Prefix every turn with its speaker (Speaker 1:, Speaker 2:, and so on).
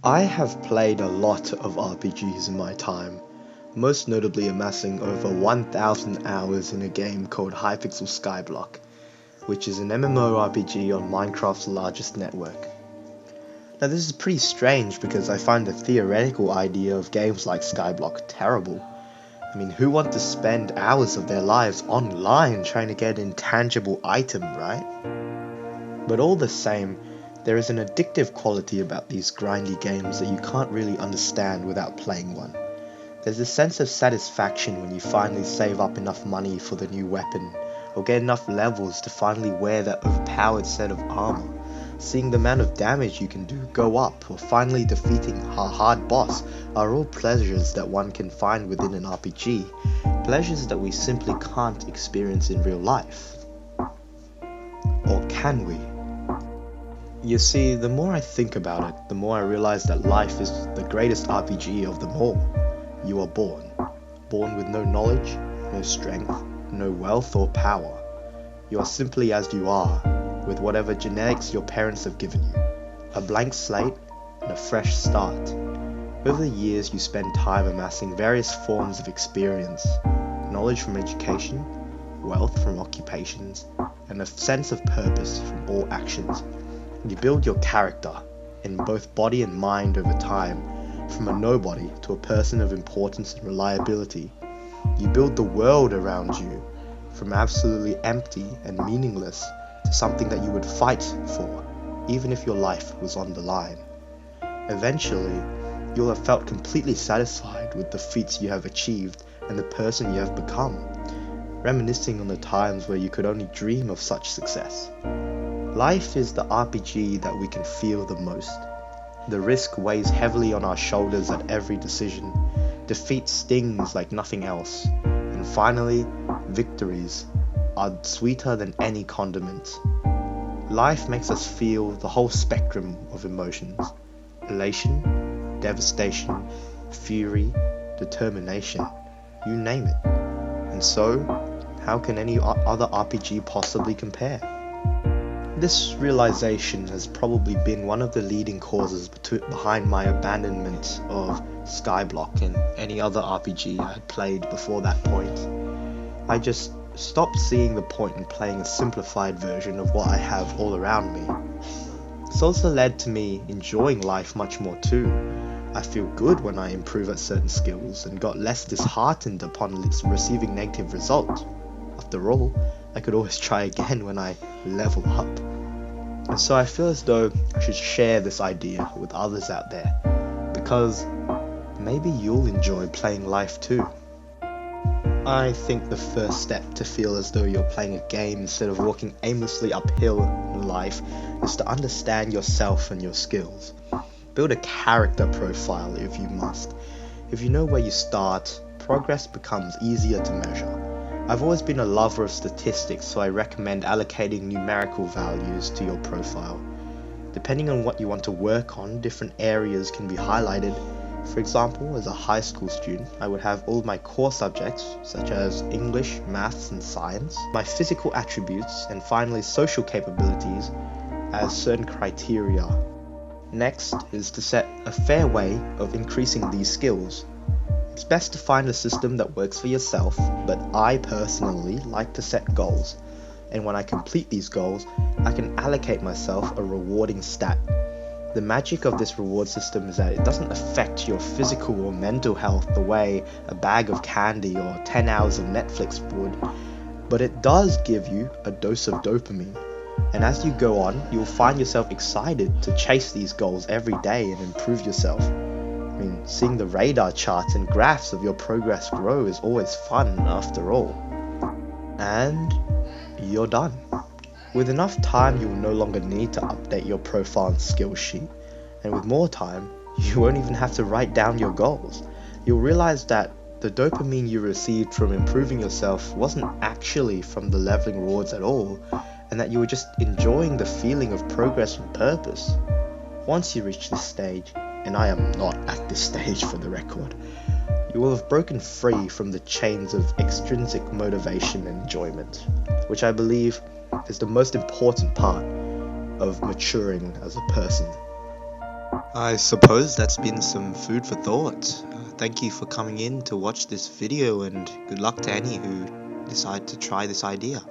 Speaker 1: I have played a lot of RPGs in my time, most notably amassing over 1,000 hours in a game called Hypixel Skyblock, which is an MMORPG on Minecraft's largest network. Now this is pretty strange because I find the theoretical idea of games like Skyblock terrible. I mean, who wants to spend hours of their lives online trying to get an intangible item, right? But all the same, there is an addictive quality about these grindy games that you can't really understand without playing one. There's a sense of satisfaction when you finally save up enough money for the new weapon, or get enough levels to finally wear that overpowered set of armor. Seeing the amount of damage you can do go up, or finally defeating a hard boss are all pleasures that one can find within an RPG, pleasures that we simply can't experience in real life. Or can we? You see, the more I think about it, the more I realize that life is the greatest RPG of them all. You are born with no knowledge, no strength, no wealth or power. You are simply as you are, with whatever genetics your parents have given you, a blank slate and a fresh start. Over the years you spend time amassing various forms of experience, knowledge from education, wealth from occupations, and a sense of purpose from all actions. You build your character, in both body and mind over time, from a nobody to a person of importance and reliability. You build the world around you, from absolutely empty and meaningless to something that you would fight for, even if your life was on the line. Eventually, you'll have felt completely satisfied with the feats you have achieved and the person you have become, reminiscing on the times where you could only dream of such success. Life is the RPG that we can feel the most. The risk weighs heavily on our shoulders at every decision. Defeat stings like nothing else. And finally, victories are sweeter than any condiment. Life makes us feel the whole spectrum of emotions. Elation, devastation, fury, determination, you name it. And so, how can any other RPG possibly compare? This realization has probably been one of the leading causes behind my abandonment of Skyblock and any other RPG I had played before that point. I just stopped seeing the point in playing a simplified version of what I have all around me. This also led to me enjoying life much more too. I feel good when I improve at certain skills and got less disheartened upon receiving negative results. After all, I could always try again when I level up. And so I feel as though I should share this idea with others out there, because maybe you'll enjoy playing life too. I think the first step to feel as though you're playing a game instead of walking aimlessly uphill in life is to understand yourself and your skills. Build a character profile if you must. If you know where you start, progress becomes easier to measure. I've always been a lover of statistics, so I recommend allocating numerical values to your profile. Depending on what you want to work on, different areas can be highlighted. For example, as a high school student, I would have all my core subjects, such as English, maths, and science, my physical attributes, and finally social capabilities as certain criteria. Next is to set a fair way of increasing these skills. It's best to find a system that works for yourself, but I personally like to set goals, and when I complete these goals, I can allocate myself a rewarding stat. The magic of this reward system is that it doesn't affect your physical or mental health the way a bag of candy or 10 hours of Netflix would, but it does give you a dose of dopamine. And as you go on, you'll find yourself excited to chase these goals every day and improve yourself. I mean, seeing the radar charts and graphs of your progress grow is always fun after all. And you're done. With enough time, you will no longer need to update your profile and skill sheet. And with more time, you won't even have to write down your goals. You'll realize that the dopamine you received from improving yourself wasn't actually from the leveling rewards at all, and that you were just enjoying the feeling of progress and purpose. Once you reach this stage, and I am not at this stage for the record, you will have broken free from the chains of extrinsic motivation and enjoyment, which I believe is the most important part of maturing as a person. I suppose that's been some food for thought. Thank you for coming in to watch this video, and good luck to any who decide to try this idea.